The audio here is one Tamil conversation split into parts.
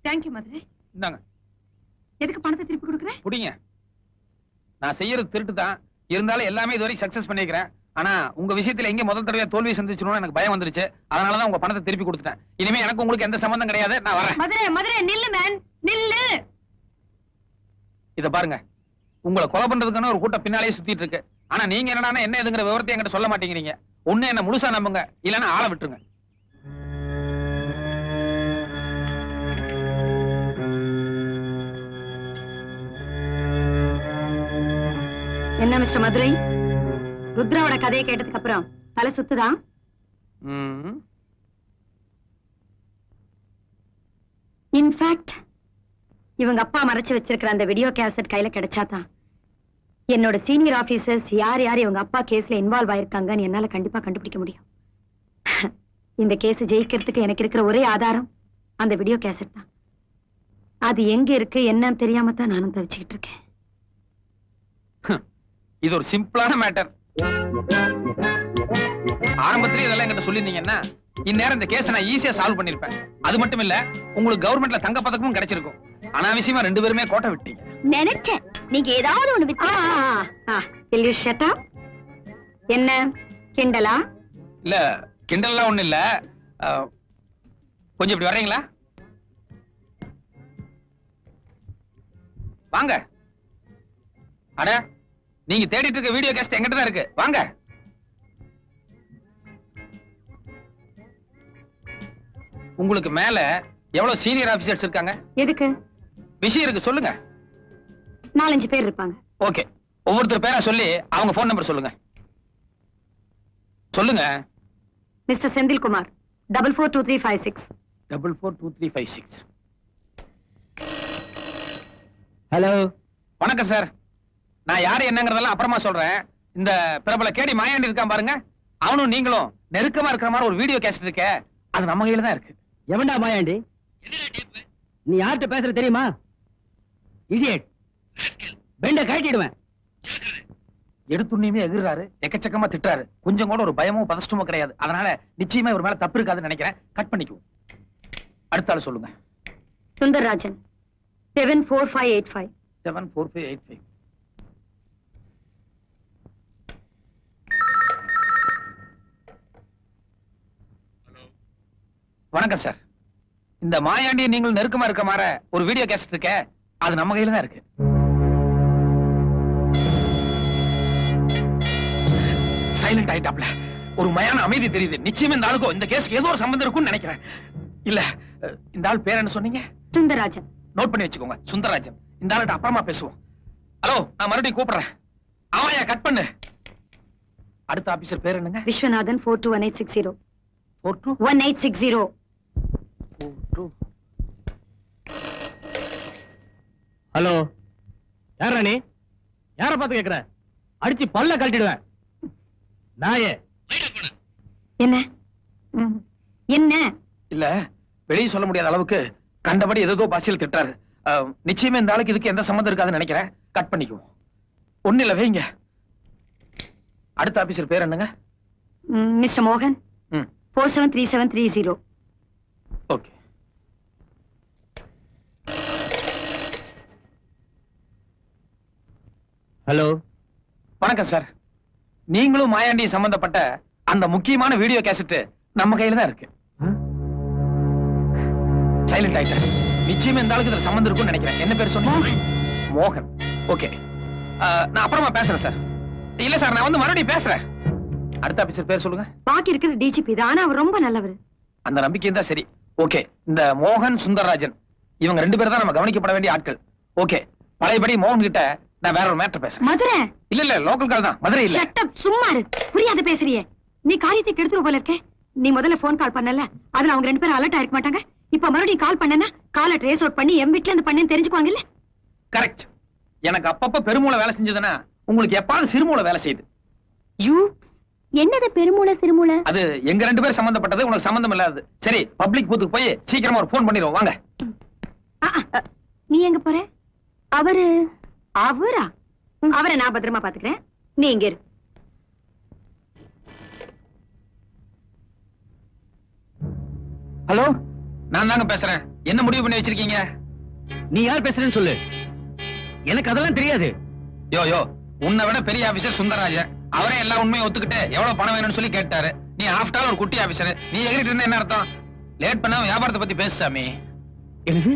தேங்க்யூ மதுரை. இந்தாங்க. எதுக்கு பணத்தை திருப்பி கொடுக்குறேன்? புடிங்க. நான் செய்யறது திருட்டு தான், இருந்தாலும் எல்லாமே இதுவரை சக்சஸ் பண்ணிக்கிறேன். ஆனா உங்க விஷயத்துல எங்க முதல் தடவை தோல்வி சந்திச்சிடணும்னு எனக்கு பயம் வந்துருச்சு. அதனாலதான் உங்க பணத்தை திருப்பி கொடுத்துட்டேன். இனிமே எனக்கு உங்களுக்கு எந்த சம்பந்தம் கிடையாது. நான் வரேன். மதுரை மதுரை நில்லு மேன், நில்லு. இத பாருங்க, உங்களை கொலை பண்றதுக்கான ஒரு கூட்டம் பின்னாலேயே சுத்திட்டு இருக்கு. ஆனா நீங்க என்னன்னா என்ன எதுங்கிற விவரத்தை என்கிட்ட சொல்ல மாட்டேங்கிறீங்க. ஒண்ணு என்ன முழுசா நம்புங்க, இல்லன்னா ஆளை விட்டுருங்க. என்ன மிஸ்டர் மதுரை, ருத்ராவோட கதையை கேட்டதுக்கு அப்புறம் தலை சுத்துதா? இன்ஃபேக்ட் இவங்க அப்பா மறைச்சு வச்சிருக்கிற அந்த வீடியோ கேசட் கையில கிடைச்சாதான் என்னோட சீனியர் ஆபீசர்ஸ் யார் யார் இவங்க அப்பா கேஸ்ல இன்வால்வ் ஆயிருக்காங்கன்னு என்னால கண்டிப்பா கண்டுபிடிக்க முடியும். இந்த கேஸ் ஜெயிக்கிறதுக்கு எனக்கு இருக்கிற ஒரே ஆதாரம் அந்த வீடியோ கேசட் தான். அது எங்க இருக்கு என்னன்னு தெரியாம தான் நானும் தவிச்சுக்கிட்டு இருக்கேன். இது ஒரு சிம்பிளான மேட்டர். ஆரம்பத்திலே இதெல்லாம் என்கிட்ட சொல்லியிருந்தீங்கன்னா இந்நேரம் இந்த கேஸை நான் ஈஸியா சால்வ் பண்ணிருப்பேன். அது மட்டும் இல்ல, உங்களுக்கு கவர்மெண்ட்ல தங்க பதக்கமும் கிடைச்சிருக்கும். அனாவசியமா ரெண்டு பேருமே கோட்டை விட்டீங்க. நினைச்சேன் நீங்க ஏதாவது ஒண்ணு என்ன கிண்டலா? இல்ல கிண்டல்லாம் ஒண்ணு இல்ல. கொஞ்சம் இப்படி வர்றீங்களா? வாங்க. அட, நீங்க தேடிட்டு இருக்க வீடியோ கேஸ்ட் எங்கிட்ட தான் இருக்கு. வாங்க. உங்களுக்கு மேல எவ்வளவு சீனியர் ஆபீசர்ஸ் இருக்காங்க? எதுக்கு? விஷயம் இருக்கு, சொல்லுங்க. 4-5 பேர் இருப்பாங்க. ஓகே, ஒவ்வொருத்தர் பேரா சொல்லி அவங்க போன் நம்பர் சொல்லுங்க. சொல்லுங்க. மிஸ்டர் செந்தில்குமார் 442356. 442356. ஹலோ, வணக்கம் சார். நான் யாரு என்னங்கறதெல்லாம் அப்புறமா சொல்றேன். இந்த பிரபல கேடி மாயாண்டி இருக்கான் பாருங்க, அவனும் நீங்களும் நெருக்கமா இருக்கிற மாதிரி ஒரு வீடியோ கேசட் இருக்க. அது நம்ம கையில தான் இருக்கு. எவன்டா மாயாண்டி? நீ யார்கிட்ட பேசுற தெரியுமா? இடியட், பெண்ட கட்டிடுவேன். எடுத்துன்னே எதிர்றாரு, எக்கச்சக்கமா திட்டாரு. கொஞ்சம் கூட ஒரு பயமோ பதஷ்டமோ கிடையாது. அதனால நிச்சயமா இவர் மேல தப்பு இருக்காதுன்னு நினைக்கிறேன். கட் பண்ணிக்குவோம். அடுத்த ஆளு சொல்லுங்க. சுந்தரராஜன் 74585. 74585. வணக்கம் சார். இந்த மாயாண்டி நீங்கள் நெருக்கமா இருக்க மாதிரி ஒரு வீடியோ கேசட் இருக்க. அது நம்ம கையில தான் இருக்கு. சைலண்ட் ஆயிட்டாப்ல. ஒரு மயான அமைதி தெரியுது. நிச்சயமா இந்த ஆளுக்கும் இந்த கேஸ்க்கு ஏதோ ஒரு சம்பந்தம் இருக்கும்னு நினைக்கிறேன். இல்ல, இந்த ஆள் பேர் என்ன சொன்னீங்க? சுந்தரராஜன். நோட் பண்ணி வச்சுக்கோங்க, சுந்தரராஜன். இந்த ஆள்கிட்ட அப்புறமா பேசுவோம். ஹலோ, நான் மறுபடியும் கூப்பிடுறேன். ஆமாயா, கட் பண்ணு. அடுத்த ஆபீசர் பேர் என்னங்க? விஸ்வநாதன் 421860. 421860. 42. ஹலோ, யாரா நீ? யார பார்த்து கேக்குற? அடிச்சு பல்ல கழட்டிடுவேன். நாயே. என்ன என்ன? இல்ல, வெளியே சொல்ல முடியாத அளவுக்கு கண்டபடி ஏதோ பாசியில் திட்டாரு. நிச்சயமா இந்த ஆளுக்கு இதுக்கு எந்த சம்பந்தம் இருக்காதுன்னு நினைக்கிறேன். கட் பண்ணிக்குவோம். ஒண்ணு இல்ல, வைங்க. அடுத்த ஆபீசர் பேர் என்னங்க? மிஸ்டர் மோகன் 473730. ஓகே. ஹலோ, வணக்கம் சார். நீங்களும் மாயாண்டி சம்பந்தப்பட்ட அந்த முக்கியமான வீடியோ கேசட் நம்ம கையில தான் இருக்கு. சைலண்ட் ஆயிட்டாரு. நிச்சயமா இந்த ஆளுக்கு இதுல சம்பந்தம் இருக்கும்னு நினைக்கிறேன். என்ன பேர் சொன்னீங்க? மோகன். ஓகே, நான் அப்புறமா பேசுறேன் சார். இல்ல சார், நான் வந்து மறுபடியும் பேசுறேன். அடுத்த ஆபீசர் பேர் சொல்லுங்க. பாக்கி இருக்கிற டிஜிபி தான். ஆனா அவர் ரொம்ப நல்லவர். அந்த நம்பிக்கை தான் சரி. ஓகே, இந்த மோகன் சுந்தரராஜன் இவங்க ரெண்டு பேரும் தான் நம்ம கவனிக்கப்பட வேண்டிய ஆட்கள். ஓகே, பழையபடி மோகன் கிட்ட நான் வேற ஒரு மேட்டர் பேசுறேன். மதுரை? இல்ல, லோக்கல் கால் தான். மதுரை இல்ல. ஷட் அப், சும்மா இரு. புரியாத பேசுறியே. நீ காரியத்தை கெடுத்துற போல இருக்கே. நீ முதல்ல போன் கால் பண்ணல, அதுல அவங்க ரெண்டு பேரும் அலர்ட் ஆயிருக்க மாட்டாங்க. இப்ப மறுபடியும் கால் பண்ணனா காலை ட்ரேஸ் அவுட் பண்ணி எம் வீட்ல இருந்து பண்ணேன்னு தெரிஞ்சுக்குவாங்க இல்ல? கரெக்ட். எனக்கு அப்பப்ப பெருமூளை வேலை செஞ்சதுன்னா உங்களுக்கு எப்பாவது சிறுமூளை வேலை செய்யுது. யூ என்னது பெருமூளை சிறுமூளை? அது எங்க ரெண்டு பேரும் சம்பந்தப்பட்டது, உனக்கு சம்பந்தம் இல்லாதது. சரி, பப்ளிக் பூத்துக்கு போய் சீக்கிரமா ஒரு போன் பண்ணிடுவோம். வாங்க. நீ எங்க போற? அவரா? அவரை நான் பத்திரமா பாத்துக்கிறேன். நீ இங்க இரு. ஹலோ, நான் தாங்க பேசுறேன். என்ன முடிவு பண்ணி வச்சிருக்கீங்க? நீ யார் பேசுறேன்னு சொல்லு. எனக்கு அதெல்லாம் தெரியாது. யோ யோ, உன்னை விட பெரிய ஆபீசர் சுந்தரராஜன். அவரே எல்லா உண்மையும் ஒத்துக்கிட்டு எவ்வளவு பணம் வேணும்னு சொல்லி கேட்டாரு. நீ ஆஃப்டர் ஆல் ஒரு குட்டி ஆபீசர். நீ எகிரிட்டு இருந்தா என்ன அர்த்தம்? லேட் பண்ணாம வியாபாரத்தை பத்தி பேசு சாமி. என்னது?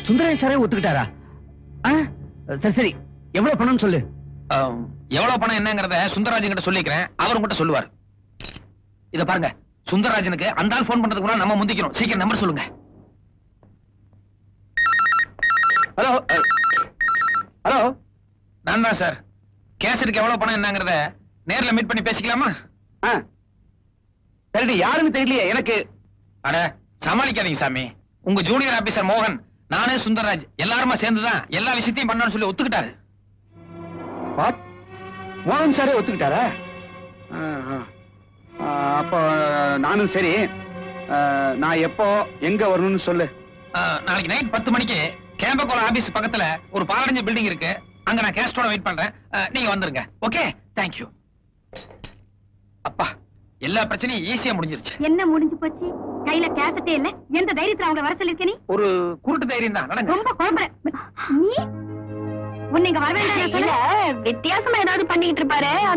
சுந்தரராஜன் சாரே ஒத்துக்கிட்டாரா? சரி சரி, எவ்வளவு பணம்னு சொல்லு. எவ்வளவு பணம் என்னங்கறத சுந்தரராஜன் கிட்ட சொல்லிக்கிறேன். அவரும் கூட சொல்லுவார். இத பாருங்க, சுந்தரராஜனுக்கு அந்த ஆள் போன் பண்றதுக்கு முன்னாடி நம்ம முந்திக்கணும். சீக்கிரம் நம்பர் சொல்லுங்க. ஹலோ ஹலோ, நான் தான் சார். கேசட்டுக்கு எவ்வளவு பணம் என்னங்கறத நேர்ல மீட் பண்ணி பேசிக்கலாமா? சரி, யாருன்னு தெரியலையே எனக்கு. அட சமாளிக்காதீங்க சாமி. உங்க ஜூனியர் ஆபீசர் மோகன், நானே சுந்தரராஜ் எல்லாருமா சேர்ந்துதான் எல்லா விஷயத்தையும் பண்ணணும்னு சொல்லி ஒத்துக்கிட்டாரு. மோகன் சாரே ஒத்துக்கிட்டாரா? அப்போ நானும் சரி. நான் எப்போ எங்க வரணும்னு சொல்லு. நாளைக்கு நைட் 10 மணிக்கு கேம்பகோல ஆபீஸ் பக்கத்துல ஒரு பாலடைஞ்ச பில்டிங் இருக்கு. அங்க நான் கேஸ்டோட வெயிட் பண்றேன். நீங்க வந்துருங்க. Okay, thank you. அப்பா, எல்லா பிரச்சனையும் ஈஸியா முடிஞ்சிருச்சு. என்ன முடிஞ்சு போச்சு? கையில கேசட்டே இல்ல. எந்த தைரியத்துல அவங்க வர சொல்லிருக்க நீ? ஒரு குருட்டு தைரியம் தான். நடங்க. ரொம்ப குழம்புற நீ. உன்னை இங்க வர வேண்டாம். வித்தியாசமா ஏதாவது பண்ணிக்கிட்டு இருப்பாரு.